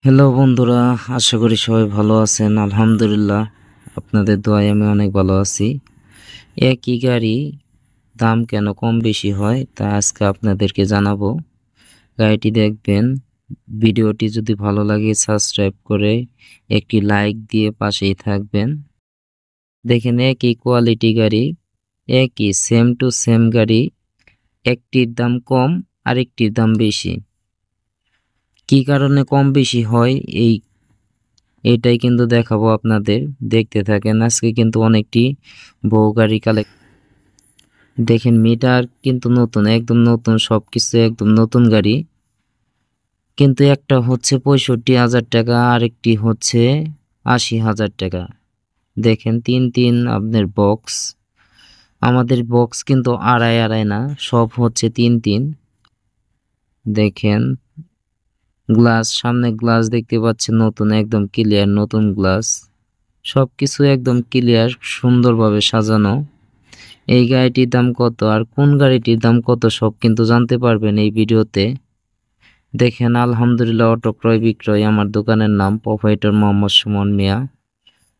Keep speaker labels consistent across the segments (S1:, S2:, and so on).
S1: Hello বন্ধুরা, আশা করি সবাই ভালো আছেন। আলহামদুলিল্লাহ, আপনাদের দোয়ায় আমি অনেক ভালো আছি। একই গাড়ি দাম কেন কম বেশি হয় তা আজকে আপনাদেরকে জানাবো। গাড়িটি দেখবেন, ভিডিওটি যদি ভালো লাগে সাবস্ক্রাইব করে একটি লাইক দিয়ে পাশেই থাকবেন। দেখেন, একই কোয়ালিটি গাড়ি, একই সেম টু সেম গাড়ি, একটির দাম কম আরেকটির দাম বেশি। কি কারণে কম বেশি হয় এটাই কিন্তু দেখাবো আপনাদের, দেখতে থাকেন। আজকে কিন্তু অনেকটি বউ গাড়ি কালেক্ট। দেখেন, মিটার কিন্তু নতুন, একদম নতুন, সবকিছু একদম নতুন গাড়ি। কিন্তু একটা হচ্ছে 65,000 টাকা, আরেকটি হচ্ছে 80,000 টাকা। দেখেন, তিন আপনার বক্স। আমাদের বক্স কিন্তু আড়াই আড়াই না, সব হচ্ছে তিন। দেখেন, গ্লাস, সামনে গ্লাস দেখতে পাচ্ছেন নতুন, একদম ক্লিয়ার নতুন গ্লাস। সবকিছু একদম ক্লিয়ার, সুন্দরভাবে সাজানো। এই গাড়িটির দাম কত আর কোন গাড়িটির দাম কত সব কিন্তু জানতে পারবেন এই ভিডিওতে। দেখেন, আলহামদুলিল্লাহ অটো ক্রয় বিক্রয়, আমার দোকানের নাম প্রোপাইটর মোহাম্মদ সুমন মিয়া।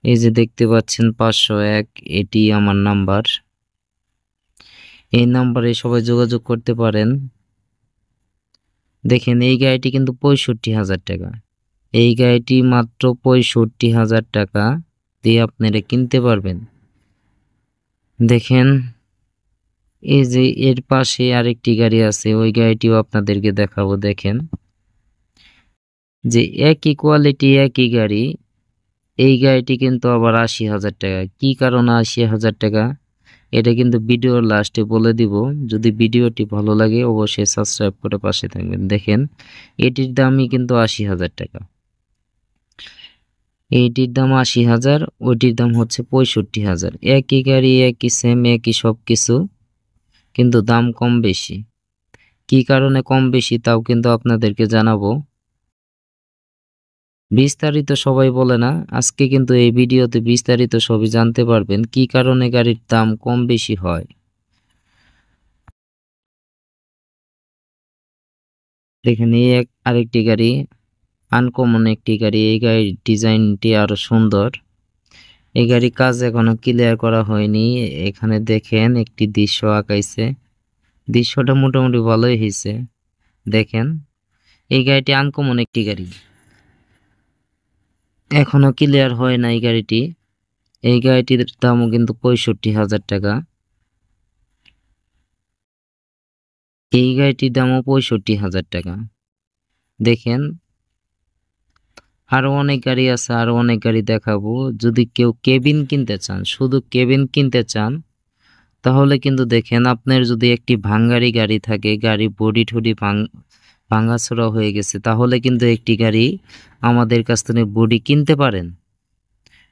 S1: এই যে দেখতে পাচ্ছেন 501, এটি আমার নাম্বার। এই নাম্বারে সবাই যোগাযোগ করতে পারেন। দেখেন, এই গাড়িটি কিন্তু 65,000 টাকা। এই গাড়িটি মাত্র 65,000 টাকা দিয়ে আপনারা কিনতে পারবেন। দেখেন, এই যে এর পাশে আরেকটি গাড়ি আছে, ওই গাড়িটিও আপনাদেরকে দেখাবো। দেখেন যে একই কোয়ালিটি একই গাড়ি, এই গাড়িটি কিন্তু আবার 80,000 টাকা। কি কারণে 80,000 টাকা এটা কিন্তু ভিডিওর লাস্টে বলে দিব। যদি ভিডিওটি ভালো লাগে অবশ্যই সাবস্ক্রাইব করে পাশে থাকবেন। দেখেন, এটির দামই কিন্তু 80,000 টাকা। এইটির দাম 80,000, ওইটির দাম হচ্ছে 65,000। একই গাড়ি, একই সেম, একই সব কিছু, কিন্তু দাম কম বেশি। কি কারণে কম বেশি তাও কিন্তু আপনাদেরকে জানাবো। বিস্তারিত সবাই বলে না, আজকে কিন্তু এই ভিডিওতে বিস্তারিত সবই জানতে পারবেন কি কারণে গাড়ির দাম কম বেশি হয়। দেখেন, এই আরেকটি গাড়ি, আনকমন একটি গাড়ি। এই গাড়ির ডিজাইনটি আরো সুন্দর। এই গাড়ির কাজ এখনো ক্লিয়ার করা হয়নি। এখানে দেখেন একটি দৃশ্য আঁকাইছে, দৃশ্যটা মোটামুটি ভালোই হয়েছে। দেখেন, এই গাড়িটি আনকমন একটি গাড়ি, এখনো ক্লিয়ার হয় না এই গাড়িটি। এই গাড়িটির দামও কিন্তু 65,000 টাকা। এই গাড়িটির দামও 65,000 টাকা। দেখেন, আরো অনেক গাড়ি আছে, আরো অনেক গাড়ি দেখাবো। যদি কেউ কেবিন কিনতে চান, শুধু কেবিন কিনতে চান, তাহলে কিন্তু দেখেন, আপনার যদি একটি ভাঙ্গারি গাড়ি থাকে, গাড়ি বডি ঠডি ভাঙাচোরা হয়ে গেছে, তাহলে কিন্তু একটি গাড়ি আমাদের কাছ থেকে বডি কিনতে পারেন।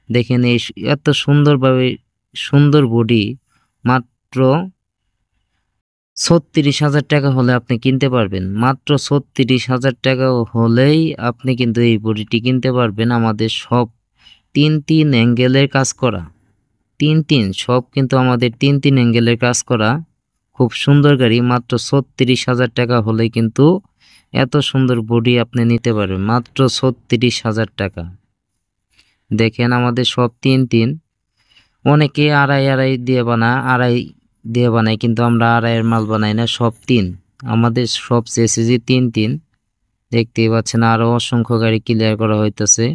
S1: দেখেন, এই এত সুন্দরভাবে সুন্দর বডি মাত্র 36,000 টাকা হলে আপনি কিনতে পারবেন। মাত্র 36,000 টাকা হলেই আপনি কিন্তু এই বডিটি কিনতে পারবেন। আমাদের সব তিন অ্যাঙ্গেলের কাজ করা, সব কিন্তু আমাদের তিন অ্যাঙ্গেলের কাজ করা, খুব সুন্দর গাড়ি। মাত্র 36,000 টাকা হলেই কিন্তু এত সুন্দর বডি আপনি নিতে পারবেন, মাত্র 36,000 টাকা। দেখেন, আমাদের সব তিন। অনেকে আড়াই দিয়ে বানায়, কিন্তু আমরা আড়াইয়ের মাল বানাই না, সব তিন। আমাদের সব চেসিসই তিন। দেখতেই পাচ্ছেন, আরো অসংখ্য গাড়ি ক্লিয়ার করা হইতেছে।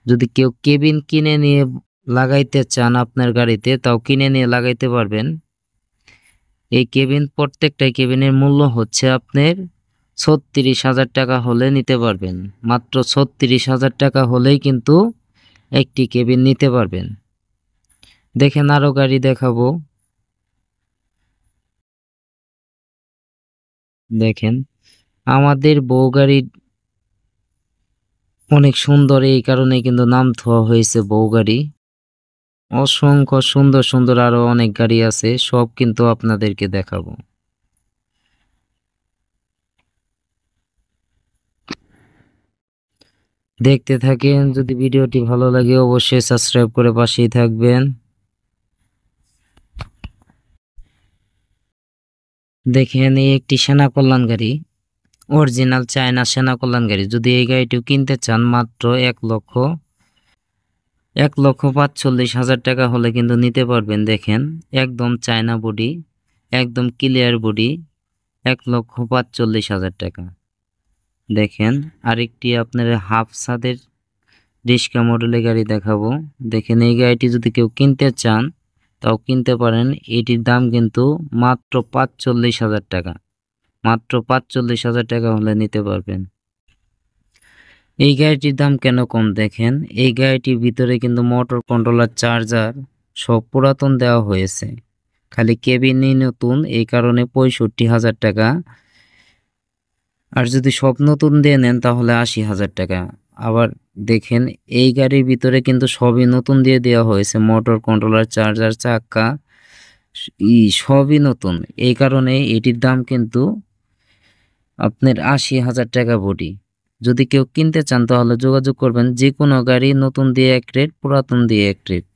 S1: যদি কেউ কেবিন কিনে নিয়ে লাগাইতে চান আপনার গাড়িতে, তাও কিনে নিয়ে লাগাইতে পারবেন। এই কেবিন, প্রত্যেকটাই কেবিনের মূল্য হচ্ছে আপনার 36,000 টাকা হলে নিতে পারবেন। মাত্র 36,000 টাকা হলেই কিন্তু একটি কেবিন নিতে পারবেন। দেখেন, আরো গাড়ি দেখাবো। দেখেন, আমাদের বউ গাড়ি অনেক সুন্দর, এই কারণে কিন্তু নাম দেওয়া হয়েছে বউ গাড়ি। অসংখ্য সুন্দর সুন্দর আরো অনেক গাড়ি আছে, সব কিন্তু আপনাদেরকে দেখাবো। দেখতে থাকেন, যদি ভিডিওটি ভালো লাগে অবশ্যই সাবস্ক্রাইব করে পাশেই থাকবেন। দেখেন, এই একটি সেনা কল্যাণ গাড়ি, অরিজিনাল চায়না সেনা কল্যাণ গাড়ি। যদি এই গাড়িটিও কিনতে চান মাত্র 1,45,000 টাকা হলে কিন্তু নিতে পারবেন। দেখেন একদম চায়না বডি, একদম ক্লিয়ার বডি, 1,45,000 টাকা। দেখেন আরেকটি আপনার হাফ ছাদের রিস্কা মডেলের গাড়ি দেখাবো। দেখেন এই গাড়িটি যদি কেউ কিনতে চান তাও কিনতে পারেন। এটির দাম কিন্তু মাত্র 45,000 টাকা। মাত্র 45,000 টাকা হলে নিতে পারবেন। এই গাড়িটির দাম কেন কম দেখেন, এই গাড়িটির ভিতরে কিন্তু মোটর কন্ট্রোলার, চার্জার সব পুরাতন দেওয়া হয়েছে, খালি কেবিনই নতুন, এই কারণে 65,000 টাকা। আর যদি সব নতুন দিয়ে নেন তাহলে 80,000 টাকা। আবার দেখেন এই গাড়ির ভিতরে কিন্তু সবই নতুন দিয়ে দেওয়া হয়েছে, মোটর কন্ট্রোলার, চার্জার, চাকা সবই নতুন, এই কারণে এটির দাম কিন্তু আপনার 80,000 টাকা বডি। যদি কেউ কিনতে চান তাহলে যোগাযোগ করবেন। যে কোনো গাড়ি নতুন দিয়ে এক রেট, পুরাতন দিয়ে এক রেট।